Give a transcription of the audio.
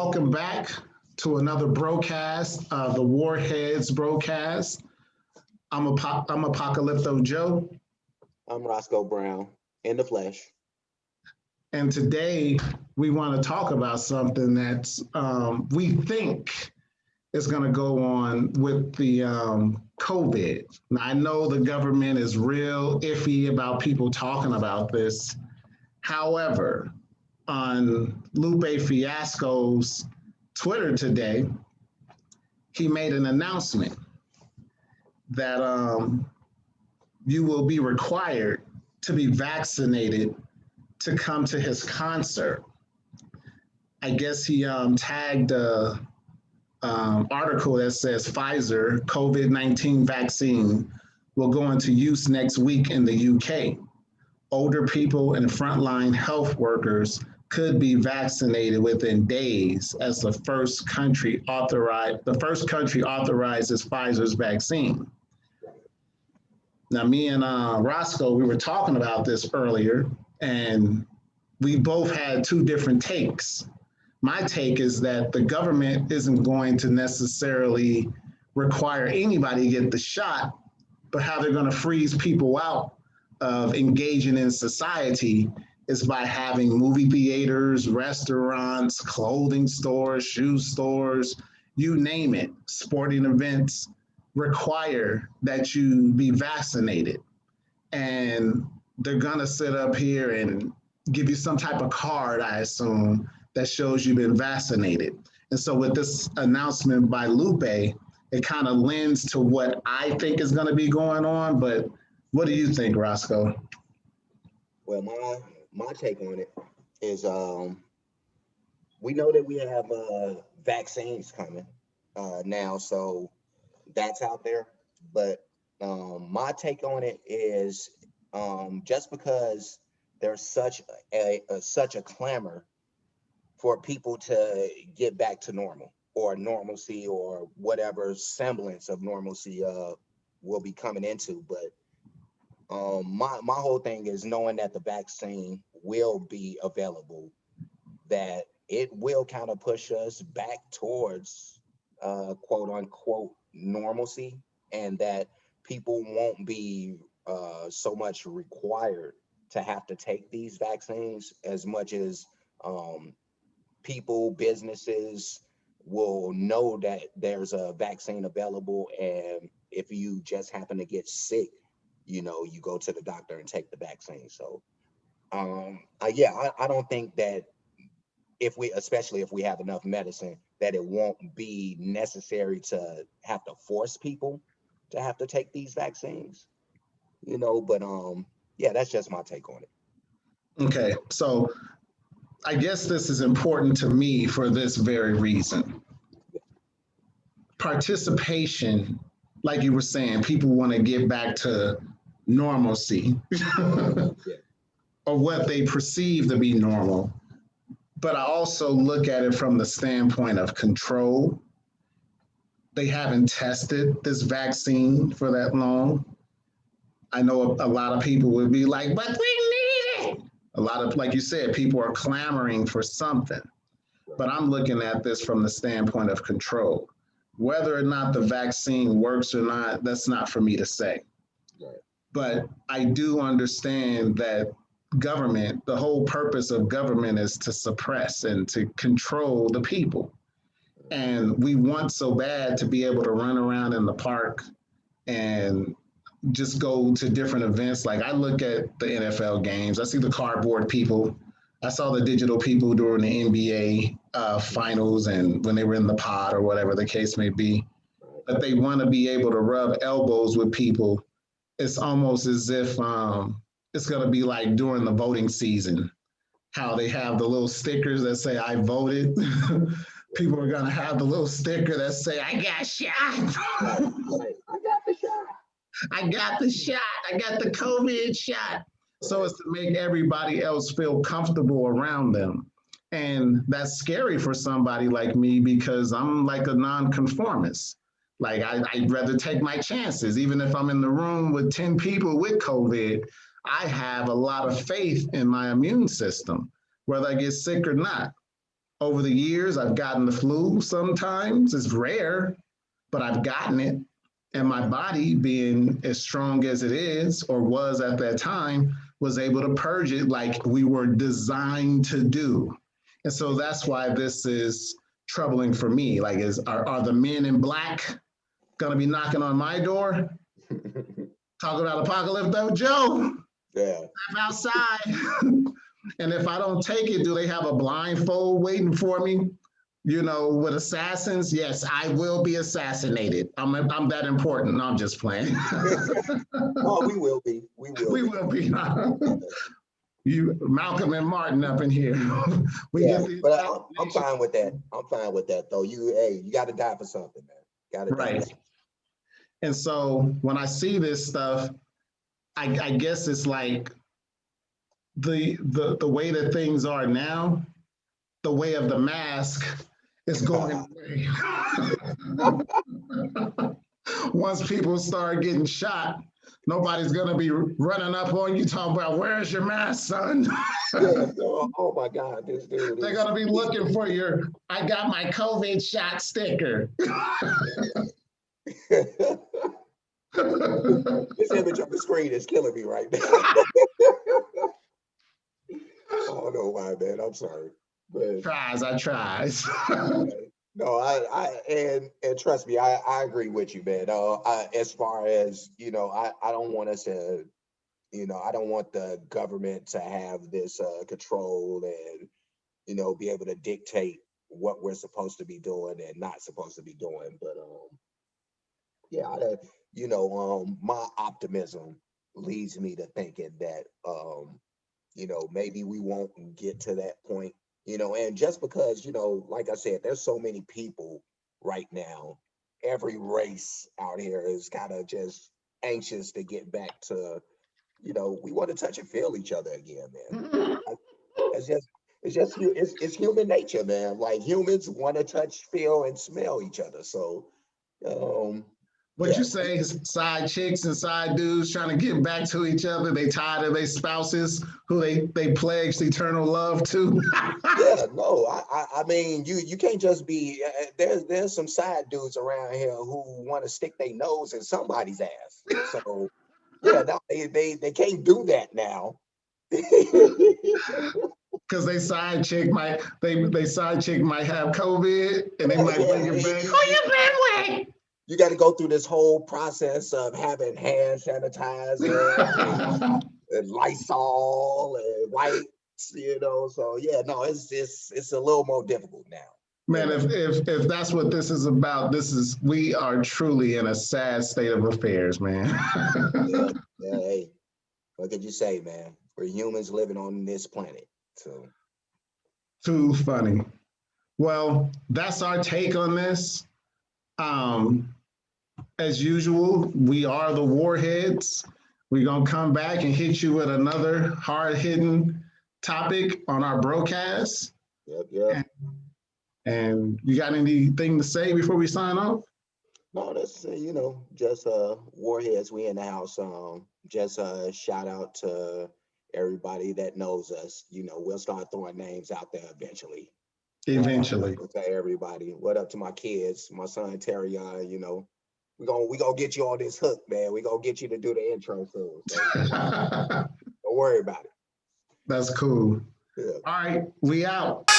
welcome back to another broadcast of the Warheads broadcast. I'm Apocalypto Joe, I'm Roscoe Brown in the flesh. and today we want to talk about something that we think is going to go on with the COVID. Now, I know the government is real iffy about people talking about this. However, on Lupe Fiasco's Twitter today, he made an announcement that you will be required to be vaccinated to come to his concert. I guess he tagged a article that says Pfizer COVID-19 vaccine will go into use next week in the UK. Older people and frontline health workers could be vaccinated within days as the first country authorizes Pfizer's vaccine. Now, me and Roscoe, we were talking about this earlier, and we both had two different takes. My take is that the government isn't going to necessarily require anybody to get the shot, but how they're going to freeze people out of engaging in society is by having movie theaters, restaurants, clothing stores, shoe stores, you name it, sporting events require that you be vaccinated. And they're going to sit up here and give you some type of card, I assume, that shows you've been vaccinated. And so with this announcement by Lupe, it kind of lends to what I think is going to be going on. But what do you think, Roscoe? Well, my take on it is we know that we have vaccines coming now, so that's out there. But my take on it is just because there's such a clamor for people to get back to normal or normalcy or whatever semblance of normalcy we'll be coming into. But my whole thing is knowing that the vaccine will be available, that it will kind of push us back towards quote unquote normalcy, and that people won't be so much required to have to take these vaccines as much as people, businesses will know that there's a vaccine available. And if you just happen to get sick, you go to the doctor and take the vaccine. So, I don't think that especially if we have enough medicine, that it won't be necessary to have to force people to have to take these vaccines, but that's just my take on it. Okay, so I guess this is important to me for this very reason. Participation, like you were saying, people want to get back to normalcy or what they perceive to be normal. But I also look at it from the standpoint of control. They haven't tested this vaccine for that long. I know a lot of people would be like, but we need it. A lot of, like you said, people are clamoring for something. But I'm looking at this from the standpoint of control. Whether or not the vaccine works or not, that's not for me to say. Right. But I do understand that the whole purpose of government is to suppress and to control the people. And we want so bad to be able to run around in the park and just go to different events. Like I look at the NFL games, I see the cardboard people. I saw the digital people during the NBA finals and when they were in the pod or whatever the case may be. But they want to be able to rub elbows with people. It's almost as if it's going to be like during the voting season, how they have the little stickers that say, I voted. People are going to have the little sticker that say, I got shot. I got the shot. I got the shot. I got the COVID shot. So it's to make everybody else feel comfortable around them. And that's scary for somebody like me because I'm like a nonconformist. Like I'd rather take my chances. Even if I'm in the room with 10 people with COVID, I have a lot of faith in my immune system, whether I get sick or not. over the years, I've gotten the flu sometimes. It's rare, but I've gotten it. And my body, being as strong as it is or was at that time, was able to purge it like we were designed to do. And so that's why this is troubling for me. Like, are the men in black going to be knocking on my door? Talking about apocalypse, though, Joe, Yeah. I'm outside. And if I don't take it, do they have a blindfold waiting for me? You know, with assassins, yes, I will be assassinated. I'm that important. No, I'm just playing. Oh, we will be. We will We be. will be. You, Malcolm and Martin up in here. We Yeah, get the but I'm fine with that. I'm fine with that though. You got to die for something, man. Got to die. right. And so when I see this stuff, I guess it's like the way that things are now, the way of the mask is going away. Once people start getting shot, nobody's gonna be running up on you talking about where's your mask, son? Yeah. Oh my God, this dude They're is. gonna be looking for your I got my COVID shot sticker. This image on the screen is killing me right now. I don't know why, man. I'm sorry, but I tries. no, and trust me, I agree with you, man. As far as I don't want us to, I don't want the government to have this control and be able to dictate what we're supposed to be doing and not supposed to be doing. But yeah, my optimism leads me to thinking that maybe we won't get to that point, and just because, like I said, there's so many people right now, every race out here is kind of just anxious to get back to, we want to touch and feel each other again, man. It's just it's human nature, man. Like humans want to touch, feel, and smell each other. So um What yeah, you say, side chicks and side dudes trying to get back to each other. They tired of their spouses who they pledged eternal love to. yeah, no, I mean, you can't just be. There's some side dudes around here who want to stick their nose in somebody's ass. So yeah, no, they can't do that now. Because they side chick might have COVID and they might bring Yeah, it back. Who you been with? you got to go through this whole process of having hand sanitizer and Lysol and wipes, So yeah, no, it's a little more difficult now. Man, if that's what this is about, we are truly in a sad state of affairs, man. Yeah, yeah. Hey, what could you say, man? We're humans living on this planet, so Too funny. Well, that's our take on this. Um, as usual, we are the warheads. We're gonna come back and hit you with another hard-hitting topic on our broadcast. yep. And you got anything to say before we sign off? No, that's just warheads. We in the house. Just shout out to everybody that knows us. We'll start throwing names out there eventually. Eventually. To everybody. What up to my kids, my son Terry? We gonna get you on this hook, man. We gonna get you to do the intro soon. So don't worry about it. That's cool. Yeah. All right, we out.